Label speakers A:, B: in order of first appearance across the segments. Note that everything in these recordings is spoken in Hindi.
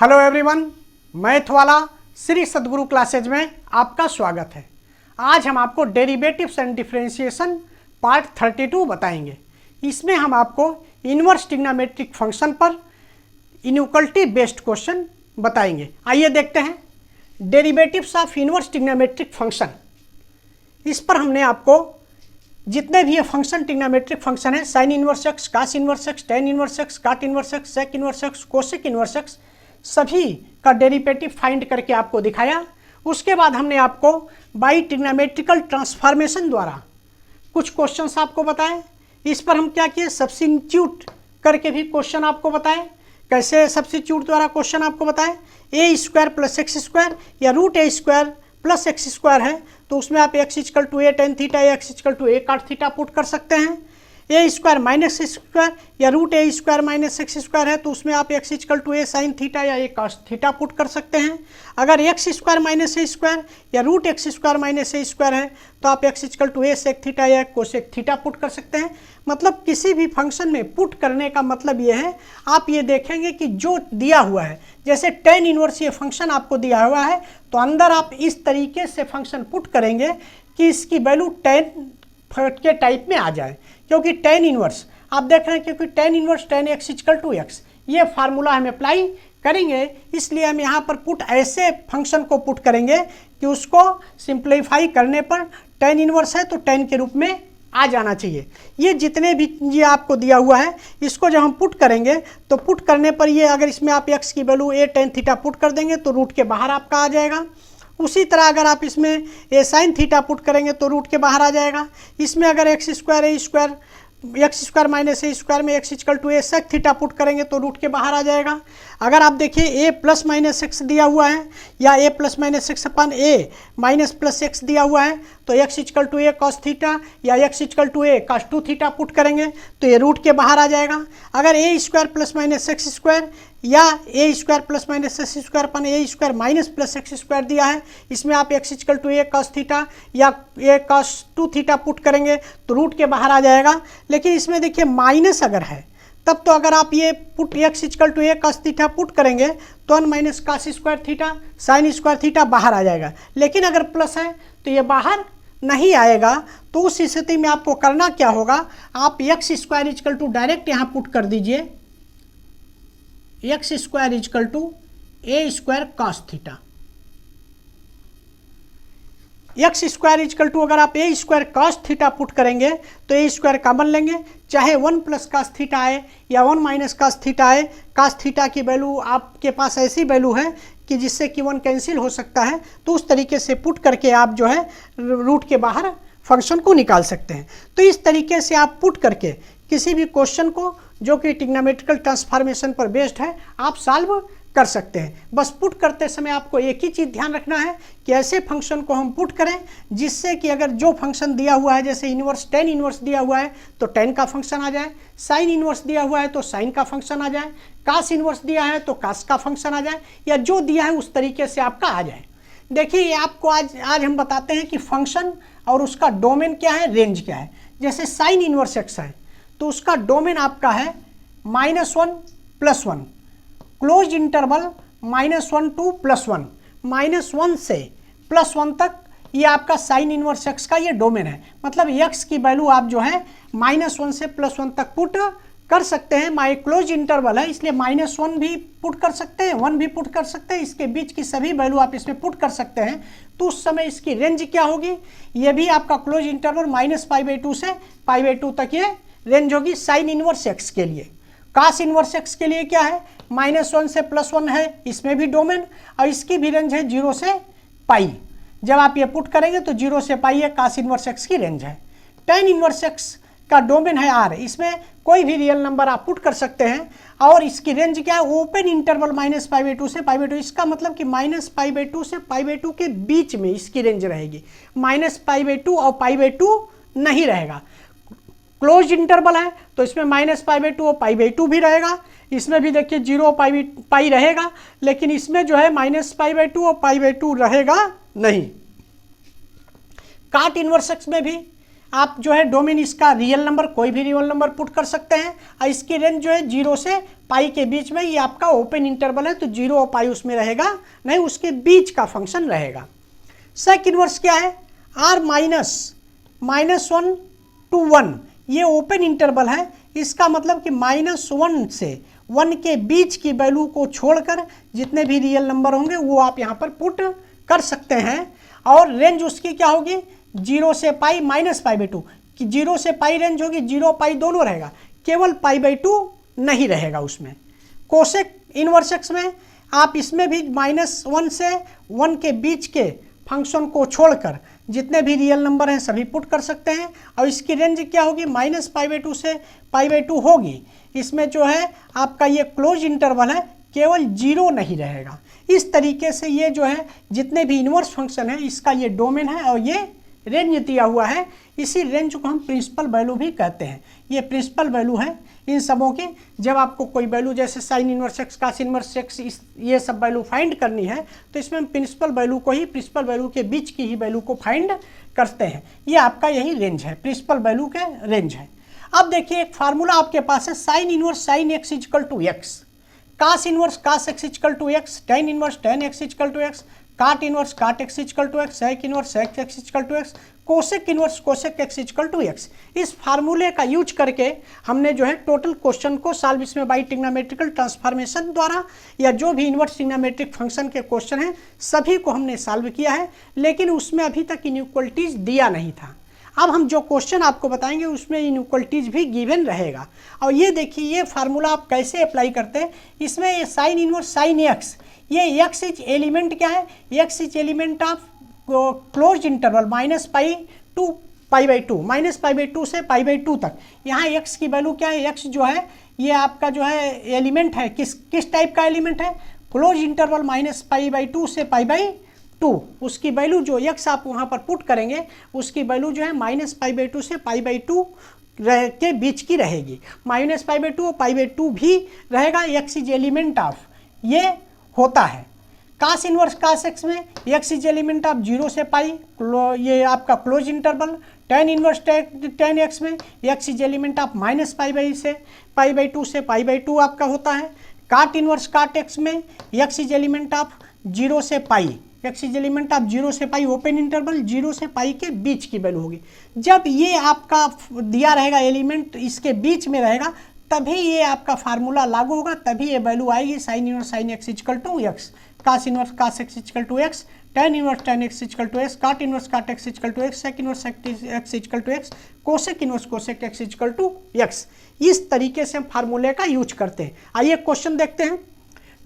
A: हेलो एवरीवन, मैथ वाला श्री सद्गुरु क्लासेज में आपका स्वागत है। आज हम आपको डेरिवेटिव्स एंड डिफरेंशिएशन पार्ट 32 बताएंगे। इसमें हम आपको इनवर्स ट्रिग्नोमेट्रिक फंक्शन पर इनइक्वालिटी बेस्ड क्वेश्चन बताएंगे। आइए देखते हैं derivatives of inverse trigonometric function. इस पर हमने आपको जितने भी ये फंक्शन ट्रिग्नोमेट्रिक फंक्शन है, sine inverse x, cos inverse x, tan inverse x, cot inverse x, sec inverse x, cosec inverse x, सभी का डेरिवेटिव फाइंड करके आपको दिखाया। उसके बाद हमने आपको बाई ट्रिग्नोमेट्रिकल ट्रांसफॉर्मेशन द्वारा कुछ क्वेश्चंस आपको बताए। इस पर हम क्या किए, सब्स्टिट्यूट करके भी क्वेश्चन आपको बताए। कैसे सब्स्टिट्यूट द्वारा क्वेश्चन आपको बताए, A square plus x square या root A square plus x square है तो उसमें आप x equal to A tan theta या x equal to A cot theta put कर सकते हैं। ए स्क्वायर माइनस स्क्वायर या root A square minus x square है तो उसमें आप x equal to A sine theta या ए कास थीटा पुट कर सकते हैं। अगर X square minus A square या root X square minus A square है तो आप x equal to A sec theta या कोसेक थीटा पुट कर सकते हैं। मतलब किसी भी फंक्शन में पुट करने का मतलब ये है, आप ये देखेंगे कि जो दिया हुआ है, जैसे टेन इनवर्स ये फंक्शन आपको दिया हुआ है तो अंदर आप इस तरीके से फंक्शन पुट करेंगे कि इसकी वैल्यू टेन के टाइप में आ जाए। क्योंकि टेन इनवर्स आप देख रहे हैं, क्योंकि tan inverse tan x equal to X ये फार्मूला हम अप्लाई करेंगे, इसलिए हम यहाँ पर पुट ऐसे फंक्शन को पुट करेंगे कि उसको सिंप्लीफाई करने पर टेन इनवर्स है तो टेन के रूप में आ जाना चाहिए। ये जितने भी ये आपको दिया हुआ है इसको जब हम पुट करेंगे तो पुट करने पर ये अगर इसमें आप एक्स की वैल्यू ए टेन थीटा पुट कर देंगे तो रूट के बाहर आपका आ जाएगा। उसी तरह अगर आप इसमें ए साइन थीटा पुट करेंगे तो रूट के बाहर आ जाएगा। इसमें अगर X square A square X square minus A square में X equal to A sec theta put करेंगे तो रूट के बाहर आ जाएगा। अगर आप देखिए ए प्लस माइनस एक्स दिया हुआ है या a plus minus x upon a minus plus x दिया हुआ है तो x equal to A cos theta या x equal to A cos two theta put करेंगे तो ये रूट के बाहर आ जाएगा। अगर a square plus minus x square या a square plus minus x square upon a square minus plus x square दिया है, इसमें आप x equal to A cos theta या ए कॉस टू थीटा पुट करेंगे तो रूट के बाहर आ जाएगा। लेकिन इसमें देखिए माइनस अगर है तब तो अगर आप ये put X equal to A cos theta put करेंगे तो one minus cos square theta sine square theta बाहर आ जाएगा। लेकिन अगर प्लस है तो ये बाहर नहीं आएगा। तो उस स्थिति में आपको करना क्या होगा, आप x square equal to direct यहाँ पुट कर दीजिए, x square equal to a square cos theta. X square equal to अगर आप a square cos theta put करेंगे तो ए स्क्वायर कॉमन लेंगे, चाहे वन प्लस कॉस थीटा आए या वन माइनस कॉस थीटा आए। कॉस थीटा की वैल्यू आपके पास ऐसी वैल्यू है कि जिससे कि वन कैंसिल हो सकता है, तो उस तरीके से पुट करके आप जो है रूट के बाहर फंक्शन को निकाल सकते हैं। तो इस तरीके से आप पुट करके किसी भी क्वेश्चन को जो कि ट्रिग्नोमेट्रिकल ट्रांसफॉर्मेशन पर बेस्ड है आप सॉल्व कर सकते हैं। बस पुट करते समय आपको एक ही चीज़ ध्यान रखना है कि ऐसे फंक्शन को हम पुट करें जिससे कि अगर जो फंक्शन दिया हुआ है, जैसे इनवर्स टेन इनवर्स दिया हुआ है तो टेन का फंक्शन आ जाए, साइन इनवर्स दिया हुआ है तो साइन का फंक्शन आ जाए, कास इनवर्स दिया है तो कास का फंक्शन आ जाए, या जो दिया है उस तरीके से आपका आ जाए। देखिए आपको आज हम बताते हैं कि फंक्शन और उसका डोमेन क्या है, रेंज क्या है। जैसे साइन इनवर्स एक्स है तो उसका डोमेन आपका है -1 + 1, क्लोज इंटरवल -1 टू +1, -1 से +1 तक ये आपका साइन इनवर्स एक्स का ये डोमेन है। मतलब एक्स की वैल्यू आप जो है -1 से +1 तक पुट कर सकते हैं। माई क्लोज इंटरवल है इसलिए -1 भी पुट कर सकते हैं, 1 भी पुट कर सकते हैं, इसके बीच की सभी वैल्यू आप इसमें पुट कर सकते हैं। तो उस समय इसकी रेंज क्या होगी, ये भी आपका क्लोज इंटरवल -π/2 से π/2 तक ये रेंज होगी साइन इनवर्स एक्स के लिए। कास इनवर्स एक्स के लिए क्या है, -1 से +1 है, इसमें भी डोमेन, और इसकी भी रेंज है 0 से π। जब आप ये पुट करेंगे तो 0 से π है कास इनवर्स एक्स की रेंज है। टेन इनवर्स एक्स का डोमेन है R, इसमें कोई भी रियल नंबर आप पुट कर सकते हैं और इसकी रेंज क्या है, ओपन इंटरवल -π/2 से π/2। इसका मतलब कि -π/2 से π/2 के बीच में इसकी रेंज रहेगी, -π/2 और π/2 नहीं रहेगा। क्लोज इंटरवल है तो इसमें -π/2 और π/2 भी रहेगा, इसमें भी देखिए 0 π रहेगा, लेकिन इसमें जो है -π/2 और π/2 रहेगा नहीं। काट इनवर्स एक्स में भी आप जो है डोमेन इसका रियल नंबर, कोई भी रियल नंबर पुट कर सकते हैं। और इसकी रेंज जो है 0 से पाई के बीच में, ये आपका ओपन इंटरवल है तो 0 और पाई उसमें रहेगा नहीं, उसके बीच का फंक्शन रहेगा। सेक इनवर्स क्या है, r -1 to 1, ये ओपन इंटरवल है। इसका मतलब कि -1 से 1 के बीच की वैल्यू को छोड़कर जितने भी रियल नंबर होंगे वो आप यहाँ पर पुट कर सकते हैं। और रेंज उसकी क्या होगी, 0 से पाई -π/2, कि 0 से पाई रेंज होगी, 0 पाई दोनों रहेगा, केवल π/2 नहीं रहेगा उसमें। कोसेक इनवर्स एक्स में आप इसमें भी -1 से 1 के बीच के फंक्शन को छोड़कर जितने भी रियल नंबर हैं सभी पुट कर सकते हैं। और इसकी रेंज क्या होगी, -π/2 से π/2 होगी। इसमें जो है आपका ये क्लोज इंटरवल है, केवल 0 नहीं रहेगा। इस तरीके से ये जो है जितने भी इनवर्स फंक्शन है इसका ये डोमेन है और ये रेंज दिया हुआ है। इसी रेंज को हम प्रिंसिपल वैल्यू भी कहते हैं। ये प्रिंसिपल वैल्यू है इन सबों की। जब आपको कोई वैल्यू जैसे sign inverse x, cos inverse x, ये सब वैल्यू फाइंड करनी है तो इसमें हम प्रिंसिपल वैल्यू को ही, प्रिंसिपल वैल्यू के बीच की ही वैल्यू को फाइंड करते हैं। ये आपका यही रेंज है, प्रिंसिपल वैल्यू के रेंज है। अब देखिए एक फार्मूला आपके पास है, sine inverse sine x equal to x, cos inverse cos x equal to x, tan inverse tan x equal to x, cot inverse cot x equal to x, sec inverse sec x equal to x, cosec inverse cosec x equal to x. इस फार्मूले का यूज करके हमने जो है टोटल क्वेश्चन को सॉल्व, इसमें बाई ट्रिग्नोमेट्रिकल ट्रांसफॉर्मेशन द्वारा या जो भी इनवर्स ट्रिग्नोमेट्रिक फंक्शन के क्वेश्चन हैं सभी को हमने सॉल्व किया है। लेकिन उसमें अभी तक इनइक्वलिटीज दिया नहीं था। अब हम जो क्वेश्चन आपको बताएंगे उसमें इनइक्वलिटीज भी गिवन रहेगा। और ये देखिए ये फार्मूला आप कैसे अप्लाई करते हैं। इसमें ये साइन इनवर्स साइन एक्स, ये एक्स इज एलिमेंट क्या है, x is element of close interval -π to π/2, -π/2 से π/2 तक। यहाँ x की वैल्यू क्या है, x जो है ये आपका जो है एलिमेंट है, किस टाइप का एलिमेंट है, क्लोज इंटरवल -π/2 से π/2। उसकी वैल्यू जो x आप वहाँ पर पुट करेंगे उसकी वैल्यू जो है -π/2 से π/2 के बीच की रहेगी। -π/2 और π/2 भी रहेगा, x इज एलिमेंट ऑफ ये होता है। कास इनवर्स कास एक्स में एक्स इज एलिमेंट ऑफ 0 से पाई, ये आपका close interval. Ten inverse tan x में एक्स इज एलिमेंट ऑफ -π/2 से π/2 आपका होता है। काट इनवर्स काट एक्स में एक्स इज एलिमेंट ऑफ 0 से पाई, एक्स इज एलिमेंट ऑफ 0 से पाई, ओपन इंटरवल 0 से पाई के बीच की वैल्यू होगी। जब ये आपका दिया रहेगा एलिमेंट इसके बीच में रहेगा तभी ये आपका फार्मूला लागू होगा, तभी ये वैल्यू आएगी sine inverse sine x equal to x, cos inverse cos x equal to x, tan inverse tan x equal to x, cot inverse cot x equal to x, sec inverse sec x equal to x, cosec inverse cosec x equal to x. इस तरीके से हम फार्मूले का यूज करते हैं। आइए क्वेश्चन देखते हैं।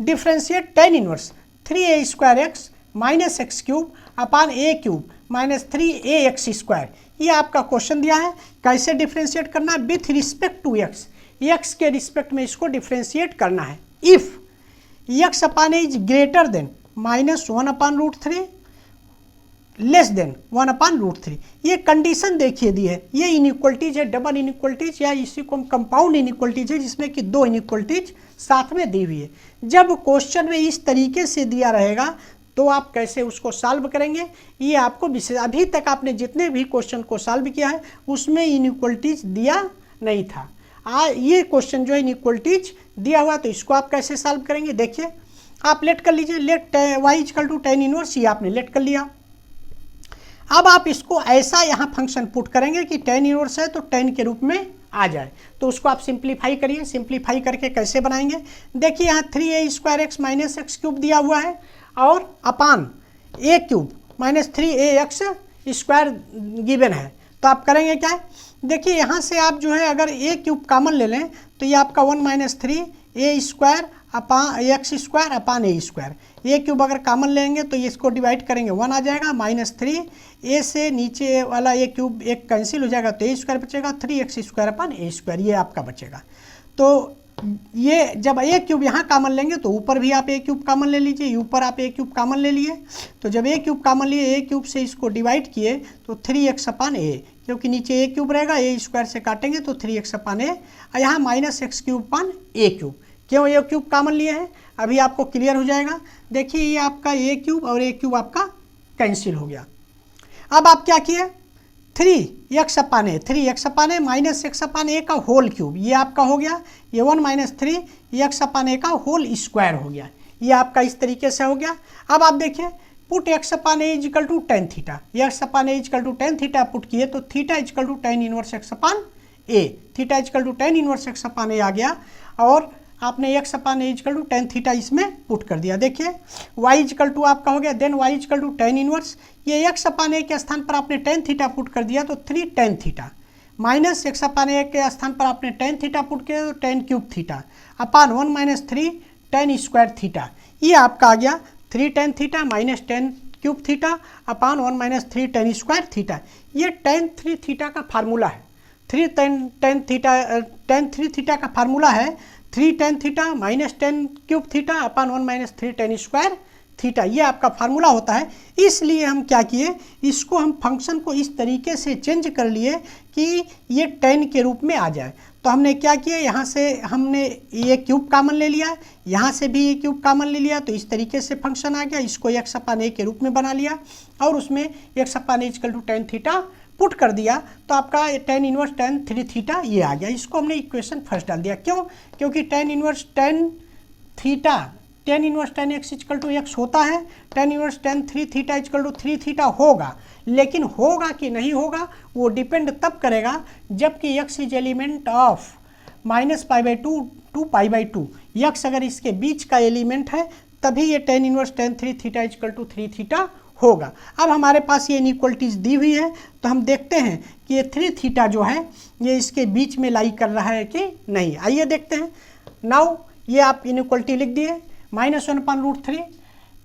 A: Differentiate tan inverse 3a² minus x cube upon a cube minus 3ax²। ये आपका क्वेश्चन दिया है, कैसे डिफ्रेंशिएट करना है, with respect to x, x के रिस्पेक्ट में इसको डिफ्रेंशिएट करना है। If x upon a is greater than -1/√3 less than 1/√3। ये कंडीशन देखिए दी है, ये इनइक्वलिटीज है, डबल इनइक्वलिटीज या इसी को हम कंपाउंड इनइक्वलिटीज है जिसमें कि दो इनइक्वलिटीज साथ में दी हुई है। जब क्वेश्चन में इस तरीके से दिया रहेगा तो आप कैसे उसको सॉल्व करेंगे, ये आपको विशेष, अभी तक आपने जितने भी क्वेश्चन को सॉल्व किया है उसमें इनइक्वलिटीज दिया नहीं था। ये क्वेश्चन जो है इनइक्वलिटीज दिया हुआ तो इसको आप कैसे सॉल्व करेंगे, देखिए आप लेट कर लीजिए, let y equal to tan inverse, ये आपने लेट कर लिया। अब आप इसको ऐसा यहाँ फंक्शन पुट करेंगे कि टेन इनवर्स है तो 10 के रूप में आ जाए, तो उसको आप सिंप्लीफाई करिए। सिंप्लीफाई करके कैसे बनाएंगे, देखिए यहाँ 3a² माइनस एक्स क्यूब दिया हुआ है और अपान a³ माइनस 3ax² गिवन है, तो आप करेंगे क्या है, देखिए यहाँ से आप जो है अगर a³ कॉमन ले लें तो ये आपका 1 - 3a² अपान x² अपान a²। a³ अगर कॉमन लेंगे तो ये इसको डिवाइड करेंगे 1 आ जाएगा, -3 a से नीचे वाला a³ एक कैंसिल हो जाएगा तो a² बचेगा, 3x² अपान a², ये आपका बचेगा। तो ये जब a³ यहाँ कॉमन लेंगे तो ऊपर भी आप a³ कॉमन ले लीजिए, ऊपर आप a³ कॉमन ले लिए, तो जब a³ कॉमन लिए a³ से इसको डिवाइड किए तो 3x अपान a, क्योंकि नीचे a³ रहेगा, a² से काटेंगे तो 3x अपान a, और यहाँ -x³ अपान a³। क्यों a³ कॉमन लिए हैं अभी आपको क्लियर हो जाएगा। देखिए ये आपका a³ और a³ आपका कैंसिल हो गया। अब आप क्या किए, 3 x upon A, 3 x upon A minus x upon a का होल क्यूब, ये आपका हो गया, ये 1 माइनस 3 एक्स अपान ए का होल स्क्वायर हो गया, ये आपका इस तरीके से हो गया। अब आप देखिए put x upon a equal to tan theta, x upon a equal to tan theta put किए तो theta equal to tan inverse x upon a, theta equal to tan inverse x upon a आ गया, और आपने x upon a equal to tan theta इसमें पुट कर दिया। देखिए वाई इजिकल टू आपका हो गया, then y equal to tan inverse, ये एक्स अपान ए के स्थान पर आपने टेन थीटा पुट कर दिया तो 3 tan theta, minus x upon ए के स्थान पर आपने टेन थीटा पुट किया तो ten cube theta upon 1 minus 3 ten square theta, ये आपका आ गया 3 tan theta minus ten cube theta upon 1 minus 3 ten square theta. ये टेन 3 थीटा का फार्मूला है, 3 टेन थीटा, टेन 3 थीटा का फार्मूला है 3 tan theta minus ten cube theta upon 1 minus 3 ten square theta, ये आपका फार्मूला होता है। इसलिए हम क्या किए, इसको हम फंक्शन को इस तरीके से चेंज कर लिए कि ये टेन के रूप में आ जाए। तो हमने क्या किया, यहाँ से हमने ये क्यूब कॉमन ले लिया, यहाँ से भी ये क्यूब कॉमन ले लिया, तो इस तरीके से फंक्शन आ गया। इसको एक्स अपान ए के रूप में बना लिया और उसमें x upon a equal to tan theta put कर दिया, तो आपका टेन इनवर्स टेन 3 थीटा ये आ गया। इसको हमने इक्वेशन फर्स्ट डाल दिया, क्यों, क्योंकि tan inverse tan theta, tan inverse tan x equal to x होता है, tan inverse tan 3 theta equal to 3 theta होगा, लेकिन होगा कि नहीं होगा वो डिपेंड तब करेगा जबकि x is element of minus pi by two to pi by two, x अगर इसके बीच का एलिमेंट है तभी ये tan inverse tan 3 theta equal to 3 theta होगा। अब हमारे पास ये इनइक्वलिटीज़ दी हुई है, तो हम देखते हैं कि ये 3 थीटा जो है ये इसके बीच में लाई कर रहा है कि नहीं। आइए देखते हैं। नाउ ये आप इनइक्वलिटी लिख दिए, minus 1 upon root 3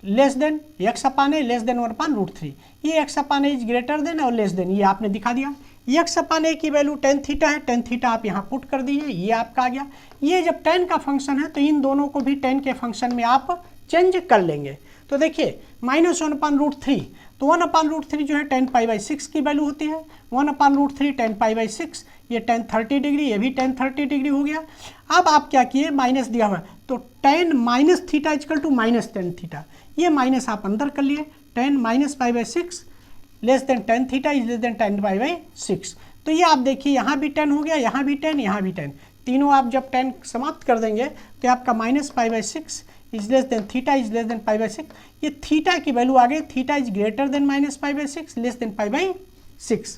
A: less than x upon a less than 1 upon root 3, ये x upon a is greater than और लेस देन, ये आपने दिखा दिया। एक्स अपान ए की वैल्यू टेन थीटा है, टेन थीटा आप यहाँ पुट कर दीजिए, ये आपका आ गया। ये जब टेन का फंक्शन है तो इन दोनों को भी टेन के फंक्शन में आप चेंज कर लेंगे। तो देखिए माइनस 1 अपान रूट 3, तो 1 अपान रूट 3 जो है 10 पाई बाई 6 की वैल्यू होती है, 1 अपान रूट 3 10 पाई बाई 6, ये 10 30 डिग्री, ये भी 10 30 डिग्री हो गया। अब आप क्या किए, माइनस दिया हुआ है तो 10 minus theta equal to minus 10 theta, ये माइनस आप अंदर कर लिए, 10 minus pi by 6 less than 10 theta is less than 10 pi by 6। तो ये आप देखिए यहाँ भी 10 हो गया, यहाँ भी 10, यहाँ भी 10, तीनों आप जब 10 समाप्त कर देंगे तो आपका minus pi by 6 is less then theta is less than pi by 6, ये थीटा की वैल्यू आ गई, theta is greater then minus pi by 6 less than pi by 6।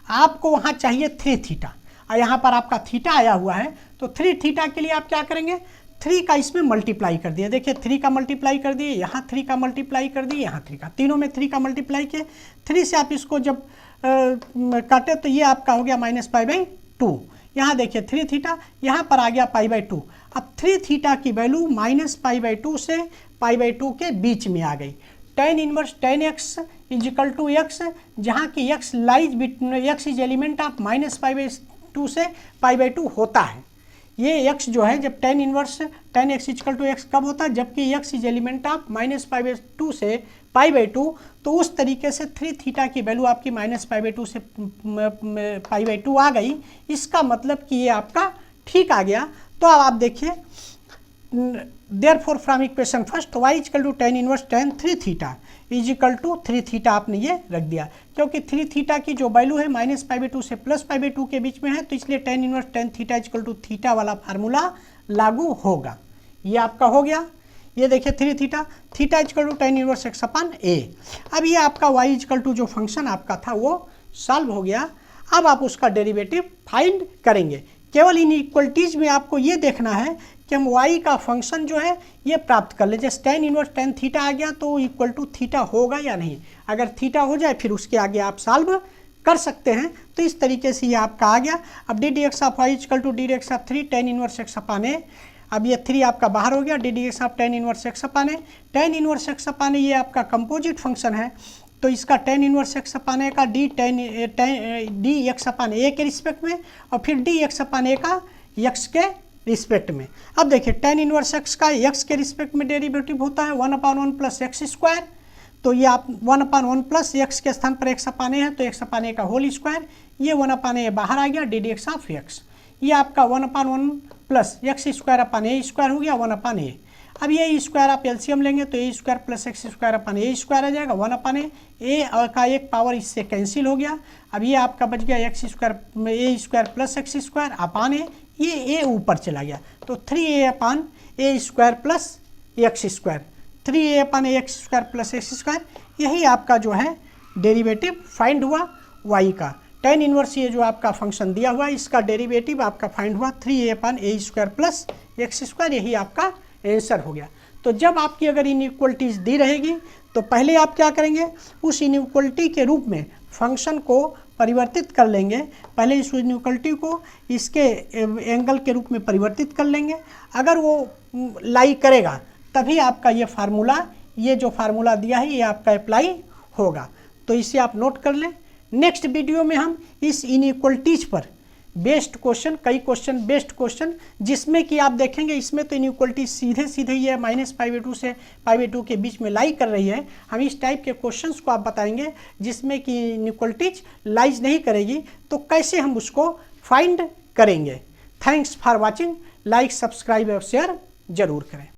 A: आपको वहाँ चाहिए 3 थीटा और यहाँ पर आपका थीटा आया हुआ है, तो 3 थीटा के लिए आप क्या करेंगे, 3 का इसमें मल्टीप्लाई कर दिया। देखिए 3 का मल्टीप्लाई कर दिए, यहाँ 3 का मल्टीप्लाई कर दिए, यहाँ 3 का, तीनों में 3 का मल्टीप्लाई किए, 3 से आप इसको जब काटे तो ये आपका हो गया माइनस पाई बाई 2। यहाँ देखिए 3 थीटा, यहाँ पर आ गया पाई बाई 2। अब 3 थीटा की वैल्यू माइनस पाई बाई 2 से पाई बाई 2 के बीच में आ गई। Tan inverse 10 x is equal to x, जहाँ की x lies between, x is element of minus pi by 2 से पाई बाई 2 होता है। ये x जो है जब tan inverse 10 x equal to x कब होता है, जबकि x is element of minus pi by 2 से पाई बाई 2, तो उस तरीके से 3 थीटा की वैल्यू आपकी माइनस पाई बाई 2 से पाई बाई 2 आ गई। इसका मतलब कि ये आपका ठीक आ गया। तो अब आप देखिए, therefore from equation first y equal to tan inverse tan 3 theta is equal to 3 theta आपने ये रख दिया, क्योंकि 3 थीटा की जो वैल्यू है माइनस पाई बाई 2 से प्लस पाई बाई 2 के बीच में है, तो इसलिए tan inverse tan theta equal to theta वाला फार्मूला लागू होगा। ये आपका हो गया। ये देखिए 3 theta, theta equal to tan inverse x upon a. अब ये आपका y इक्वल टू जो फंक्शन आपका था वो सॉल्व हो गया। अब आप उसका डेरिवेटिव फाइंड करेंगे। केवल इन इक्वलिटीज़ में आपको ये देखना है कि हम y का फंक्शन जो है ये प्राप्त कर ले। जैसे टेन इनवर्स टेन थीटा आ गया तो इक्वल टू थीटा होगा या नहीं, अगर थीटा हो जाए फिर उसके आगे आप सॉल्व कर सकते हैं। तो इस तरीके से ये आपका आ गया। अब d d x of y equal to d d x of 3 tan inverse x upon a. अब ये 3 आपका बाहर हो गया, d d x of tan inverse x upon a. Tan inverse x upon a ये आपका कंपोजिट फंक्शन है, तो इसका tan inverse x upon a का डी एक्स अपान ए के रिस्पेक्ट में और फिर डी एक्स अपान ए का एक्स के रिस्पेक्ट में। अब देखिए टेन इनवर्स एक्स का एक्स के रिस्पेक्ट में डेरिवेटिव होता है 1 अपान 1 प्लस एक्स स्क्वायर, तो ये आप 1 अपान 1 प्लस एक्स के स्थान पर एक्स अपान ए है तो एक्स अपान ए का होल स्क्वायर, ये 1 अपान ए बाहर आ गया, d d x of x. ये आपका 1 अपान 1 plus x square upon a square हो गया 1 अपान ए। अब ये ई स्क्वायर आप एलसीएम लेंगे तो a square plus x square upon a square आ जाएगा, 1 अपन ए का एक पावर इससे कैंसिल हो गया। अब ये आपका बच गया एक्स स्क्वायर ए square plus x square upon ये ए ऊपर चला गया तो 3a upon a square plus x square, 3a upon x square plus x square, यही आपका जो है डेरिवेटिव फाइंड हुआ y का। tan इनवर्स ये जो आपका फंक्शन दिया हुआ है इसका डेरिवेटिव आपका फाइंड हुआ 3a upon a square plus x square, यही आपका आंसर हो गया। तो जब आपकी अगर इनइक्वलिटीज दी रहेगी तो पहले आप क्या करेंगे, उस इनइक्वलिटी के रूप में फंक्शन को परिवर्तित कर लेंगे। पहले इस इनइक्वलिटी को इसके एंगल के रूप में परिवर्तित कर लेंगे, अगर वो लाई करेगा तभी आपका ये फार्मूला, ये जो फार्मूला दिया है ये आपका अप्लाई होगा। तो इसे आप नोट कर लें। नेक्स्ट वीडियो में हम इस इनइक्वलिटीज पर बेस्ड क्वेश्चन, कई क्वेश्चन बेस्ड क्वेश्चन, जिसमें कि आप देखेंगे इसमें तो इनइक्वलिटी सीधे सीधे ये -π/2 से π/2 के बीच में लाई कर रही है। हम इस टाइप के क्वेश्चंस को आप बताएंगे जिसमें कि इनइक्वलिटीज लाइज नहीं करेगी, तो कैसे हम उसको फाइंड करेंगे। Thanks for watching, like subscribe और शेयर जरूर करें।